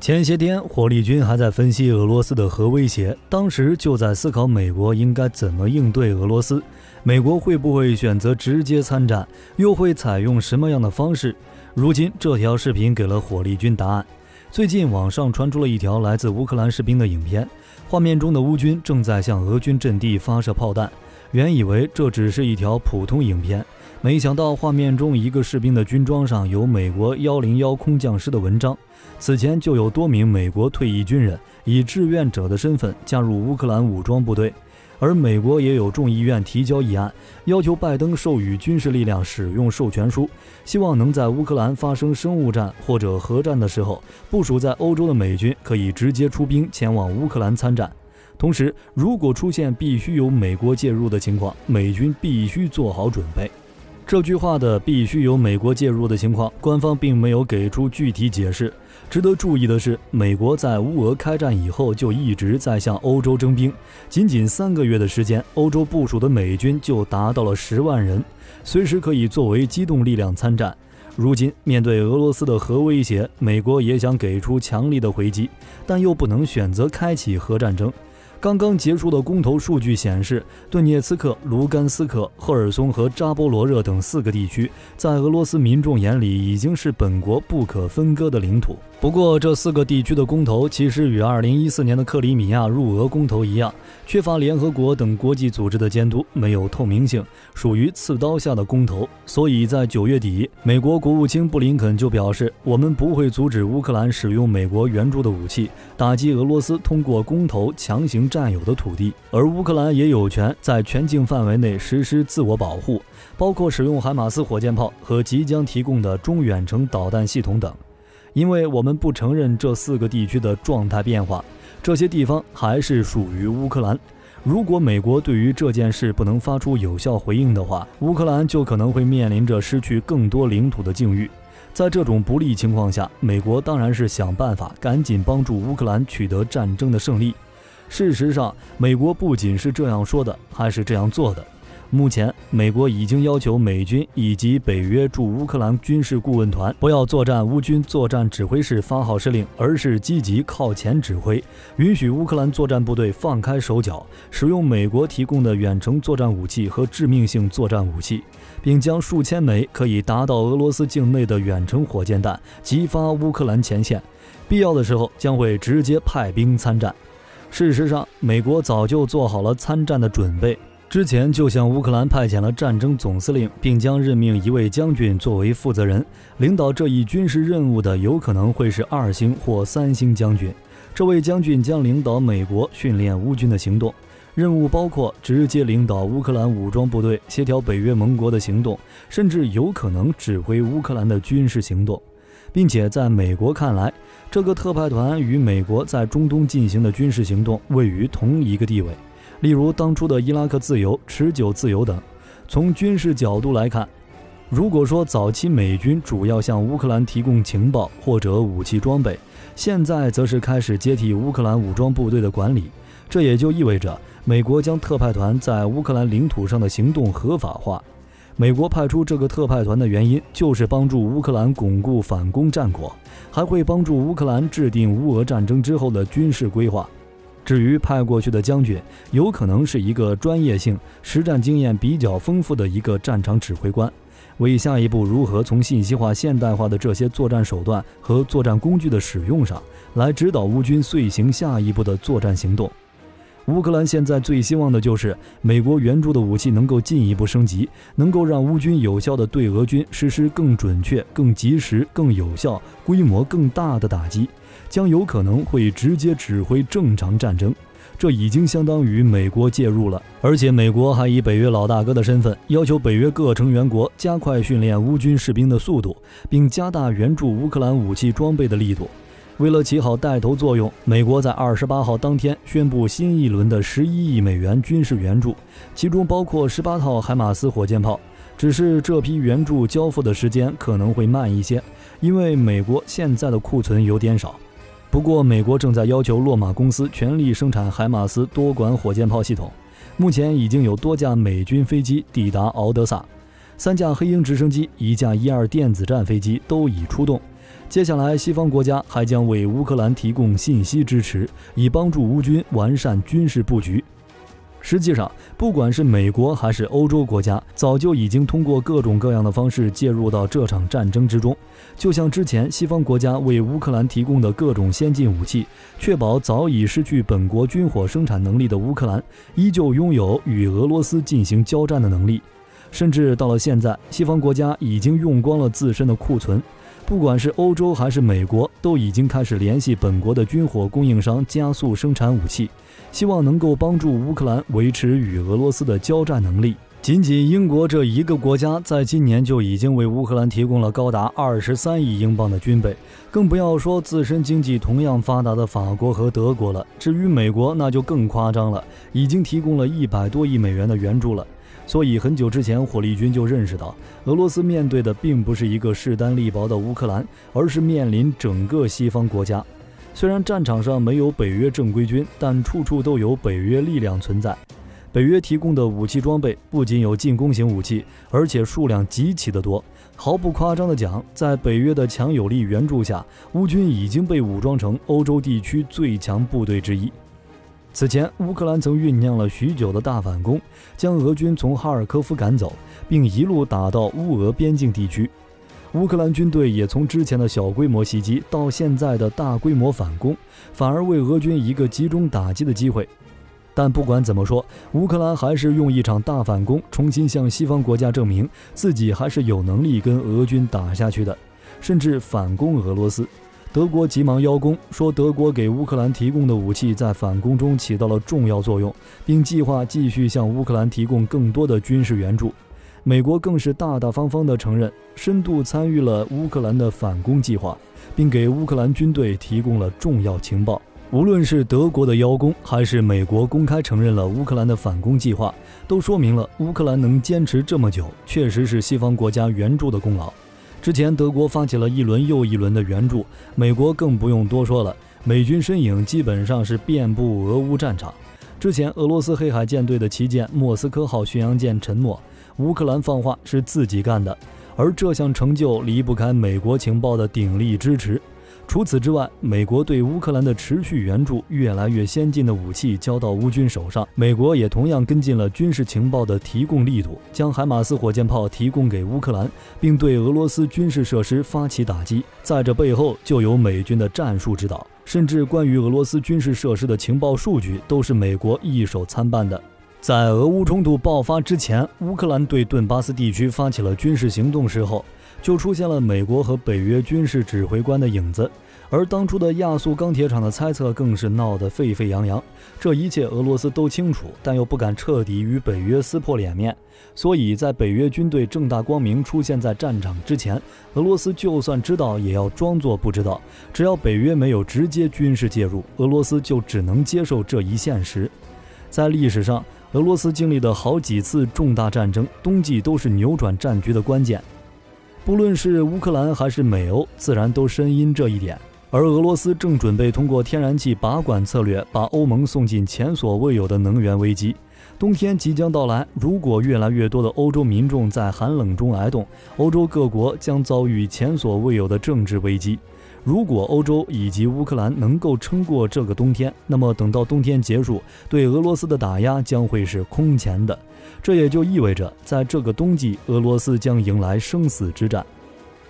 前些天，火力军还在分析俄罗斯的核威胁，当时就在思考美国应该怎么应对俄罗斯，美国会不会选择直接参战，又会采用什么样的方式？如今这条视频给了火力军答案。最近网上传出了一条来自乌克兰士兵的影片，画面中的乌军正在向俄军阵地发射炮弹，原以为这只是一条普通影片，没想到画面中一个士兵的军装上有美国101空降师的文章。此前就有多名美国退役军人以志愿者的身份加入乌克兰武装部队，而美国也有众议院提交议案，要求拜登授予军事力量使用授权书，希望能在乌克兰发生生物战或者核战的时候，部署在欧洲的美军可以直接出兵前往乌克兰参战。同时，如果出现必须由美国介入的情况，美军必须做好准备。这句话的必须由美国介入的情况，官方并没有给出具体解释。值得注意的是，美国在乌俄开战以后就一直在向欧洲征兵，仅仅3个月的时间，欧洲部署的美军就达到了10万人，随时可以作为机动力量参战。如今面对俄罗斯的核威胁，美国也想给出强力的回击，但又不能选择开启核战争。刚刚结束的公投数据显示，顿涅茨克、卢甘斯克、赫尔松和扎波罗热等4个地区，在俄罗斯民众眼里已经是本国不可分割的领土。不过，这4个地区的公投其实与2014年的克里米亚入俄公投一样，缺乏联合国等国际组织的监督，没有透明性，属于刺刀下的公投。所以在9月底，美国国务卿布林肯就表示，我们不会阻止乌克兰使用美国援助的武器，打击俄罗斯通过公投强行占有的土地，而乌克兰也有权在全境范围内实施自我保护，包括使用海马斯火箭炮和即将提供的中远程导弹系统等。因为我们不承认这4个地区的状态变化，这些地方还是属于乌克兰。如果美国对于这件事不能发出有效回应的话，乌克兰就可能会面临着失去更多领土的境遇。在这种不利情况下，美国当然是想办法赶紧帮助乌克兰取得战争的胜利。事实上，美国不仅是这样说的，还是这样做的。目前，美国已经要求美军以及北约驻乌克兰军事顾问团不要作战乌军作战指挥室发号施令，而是积极靠前指挥，允许乌克兰作战部队放开手脚，使用美国提供的远程作战武器和致命性作战武器，并将数千枚可以达到俄罗斯境内的远程火箭弹激发乌克兰前线，必要的时候将会直接派兵参战。事实上，美国早就做好了参战的准备，之前就向乌克兰派遣了战争总司令，并将任命一位将军作为负责人，领导这一军事任务的有可能会是2星或3星将军。这位将军将领导美国训练乌军的行动，任务包括直接领导乌克兰武装部队，协调北约盟国的行动，甚至有可能指挥乌克兰的军事行动。并且在美国看来，这个特派团与美国在中东进行的军事行动位于同一个地位，例如当初的伊拉克自由、持久自由等。从军事角度来看，如果说早期美军主要向乌克兰提供情报或者武器装备，现在则是开始接替乌克兰武装部队的管理，这也就意味着美国将特派团在乌克兰领土上的行动合法化。美国派出这个特派团的原因，就是帮助乌克兰巩固反攻战果，还会帮助乌克兰制定乌俄战争之后的军事规划。至于派过去的将军，有可能是一个专业性、实战经验比较丰富的一个战场指挥官，为下一步如何从信息化现代化的这些作战手段和作战工具的使用上，来指导乌军遂行下一步的作战行动。乌克兰现在最希望的就是美国援助的武器能够进一步升级，能够让乌军有效地对俄军实施更准确、更及时、更有效、规模更大的打击，将有可能会直接指挥正常战争。这已经相当于美国介入了，而且美国还以北约老大哥的身份，要求北约各成员国加快训练乌军士兵的速度，并加大援助乌克兰武器装备的力度。为了起好带头作用，美国在28号当天宣布新一轮的11亿美元军事援助，其中包括18套海马斯火箭炮。只是这批援助交付的时间可能会慢一些，因为美国现在的库存有点少。不过，美国正在要求洛马公司全力生产海马斯多管火箭炮系统。目前已经有多架美军飞机抵达敖德萨，3架黑鹰直升机、1架E-2电子战飞机都已出动。接下来，西方国家还将为乌克兰提供信息支持，以帮助乌军完善军事布局。实际上，不管是美国还是欧洲国家，早就已经通过各种各样的方式介入到这场战争之中。就像之前西方国家为乌克兰提供的各种先进武器，确保早已失去本国军火生产能力的乌克兰，依旧拥有与俄罗斯进行交战的能力。甚至到了现在，西方国家已经用光了自身的库存，不管是欧洲还是美国，都已经开始联系本国的军火供应商，加速生产武器，希望能够帮助乌克兰维持与俄罗斯的交战能力。仅仅英国这一个国家，在今年就已经为乌克兰提供了高达23亿英镑的军备，更不要说自身经济同样发达的法国和德国了。至于美国，那就更夸张了，已经提供了100多亿美元的援助了。所以很久之前，火力军就认识到，俄罗斯面对的并不是一个势单力薄的乌克兰，而是面临整个西方国家。虽然战场上没有北约正规军，但处处都有北约力量存在。北约提供的武器装备不仅有进攻型武器，而且数量极其的多。毫不夸张地讲，在北约的强有力援助下，乌军已经被武装成欧洲地区最强部队之一。此前，乌克兰曾酝酿了许久的大反攻，将俄军从哈尔科夫赶走，并一路打到乌俄边境地区。乌克兰军队也从之前的小规模袭击到现在的大规模反攻，反而为俄军一个集中打击的机会。但不管怎么说，乌克兰还是用一场大反攻重新向西方国家证明自己还是有能力跟俄军打下去的，甚至反攻俄罗斯。德国急忙邀功，说德国给乌克兰提供的武器在反攻中起到了重要作用，并计划继续向乌克兰提供更多的军事援助。美国更是大大方方地承认，深度参与了乌克兰的反攻计划，并给乌克兰军队提供了重要情报。无论是德国的邀功，还是美国公开承认了乌克兰的反攻计划，都说明了乌克兰能坚持这么久，确实是西方国家援助的功劳。之前德国发起了一轮又一轮的援助，美国更不用多说了，美军身影基本上是遍布俄乌战场。之前俄罗斯黑海舰队的旗舰莫斯科号巡洋舰沉没，乌克兰放话是自己干的，而这项成就离不开美国情报的鼎力支持。除此之外，美国对乌克兰的持续援助，越来越先进的武器交到乌军手上。美国也同样跟进了军事情报的提供力度，将海马斯火箭炮提供给乌克兰，并对俄罗斯军事设施发起打击。在这背后就有美军的战术指导，甚至关于俄罗斯军事设施的情报数据都是美国一手参办的。在俄乌冲突爆发之前，乌克兰对顿巴斯地区发起了军事行动时候，就出现了美国和北约军事指挥官的影子，而当初的亚速钢铁厂的猜测更是闹得沸沸扬扬。这一切俄罗斯都清楚，但又不敢彻底与北约撕破脸面，所以在北约军队正大光明出现在战场之前，俄罗斯就算知道也要装作不知道。只要北约没有直接军事介入，俄罗斯就只能接受这一现实。在历史上，俄罗斯经历的好几次重大战争，冬季都是扭转战局的关键。不论是乌克兰还是美欧，自然都深谙这一点。而俄罗斯正准备通过天然气拔管策略，把欧盟送进前所未有的能源危机。冬天即将到来，如果越来越多的欧洲民众在寒冷中挨冻，欧洲各国将遭遇前所未有的政治危机。如果欧洲以及乌克兰能够撑过这个冬天，那么等到冬天结束，对俄罗斯的打压将会是空前的。这也就意味着，在这个冬季，俄罗斯将迎来生死之战。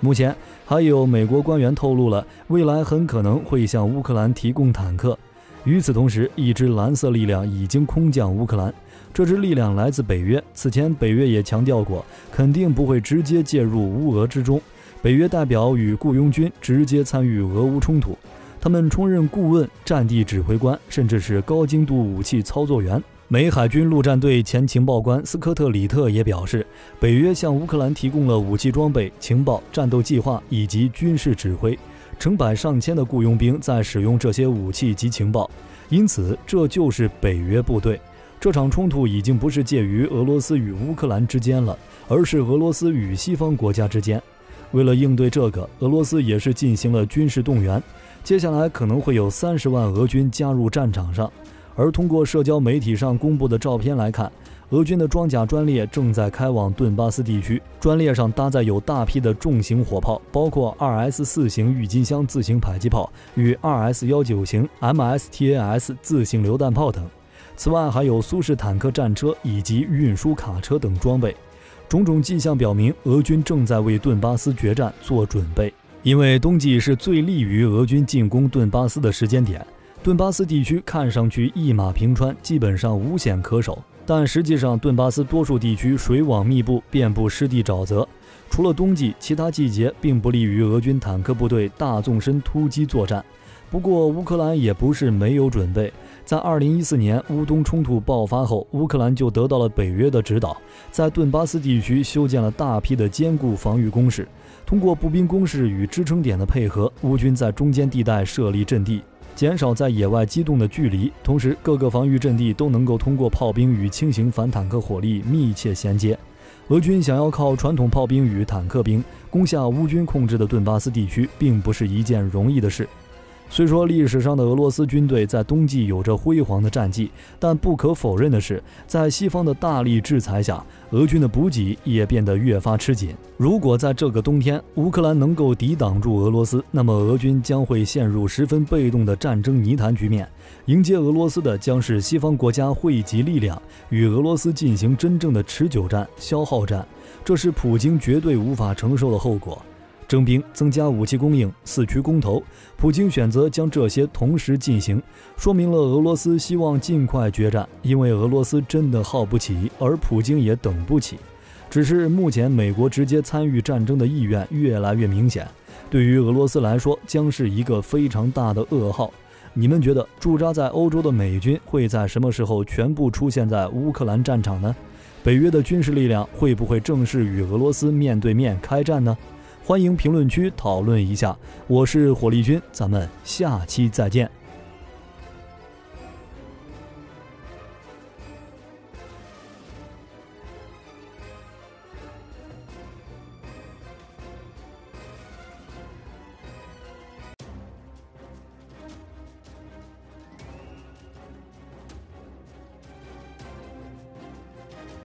目前还有美国官员透露了，未来很可能会向乌克兰提供坦克。与此同时，一支蓝色力量已经空降乌克兰，这支力量来自北约。此前北约也强调过，肯定不会直接介入乌俄之中。北约代表与雇佣军直接参与俄乌冲突，他们充任顾问、战地指挥官，甚至是高精度武器操作员。美海军陆战队前情报官斯科特·里特也表示，北约向乌克兰提供了武器装备、情报、战斗计划以及军事指挥，成百上千的雇佣兵在使用这些武器及情报，因此这就是北约部队。这场冲突已经不是介于俄罗斯与乌克兰之间了，而是俄罗斯与西方国家之间。为了应对这个，俄罗斯也是进行了军事动员，接下来可能会有30万俄军加入战场上。而通过社交媒体上公布的照片来看，俄军的装甲专列正在开往顿巴斯地区，专列上搭载有大批的重型火炮，包括 2S4 型郁金香自行迫击炮与 2S19 型 MSTAS 自行榴弹炮等。此外，还有苏式坦克战车以及运输卡车等装备。种种迹象表明，俄军正在为顿巴斯决战做准备。因为冬季是最利于俄军进攻顿巴斯的时间点，顿巴斯地区看上去一马平川，基本上无险可守。但实际上，顿巴斯多数地区水网密布，遍布湿地沼泽。除了冬季，其他季节并不利于俄军坦克部队大纵深突击作战。不过，乌克兰也不是没有准备。在2014年乌东冲突爆发后，乌克兰就得到了北约的指导，在顿巴斯地区修建了大批的坚固防御工事。通过步兵工事与支撑点的配合，乌军在中间地带设立阵地，减少在野外机动的距离，同时各个防御阵地都能够通过炮兵与轻型反坦克火力密切衔接。俄军想要靠传统炮兵与坦克兵攻下乌军控制的顿巴斯地区，并不是一件容易的事。虽说历史上的俄罗斯军队在冬季有着辉煌的战绩，但不可否认的是，在西方的大力制裁下，俄军的补给也变得越发吃紧。如果在这个冬天乌克兰能够抵挡住俄罗斯，那么俄军将会陷入十分被动的战争泥潭局面。迎接俄罗斯的将是西方国家汇集力量，与俄罗斯进行真正的持久战、消耗战，这是普京绝对无法承受的后果。征兵、增加武器供应、四驱公投，普京选择将这些同时进行，说明了俄罗斯希望尽快决战，因为俄罗斯真的耗不起，而普京也等不起。只是目前美国直接参与战争的意愿越来越明显，对于俄罗斯来说将是一个非常大的噩耗。你们觉得驻扎在欧洲的美军会在什么时候全部出现在乌克兰战场呢？北约的军事力量会不会正式与俄罗斯面对面开战呢？欢迎评论区讨论一下，我是火力军，咱们下期再见。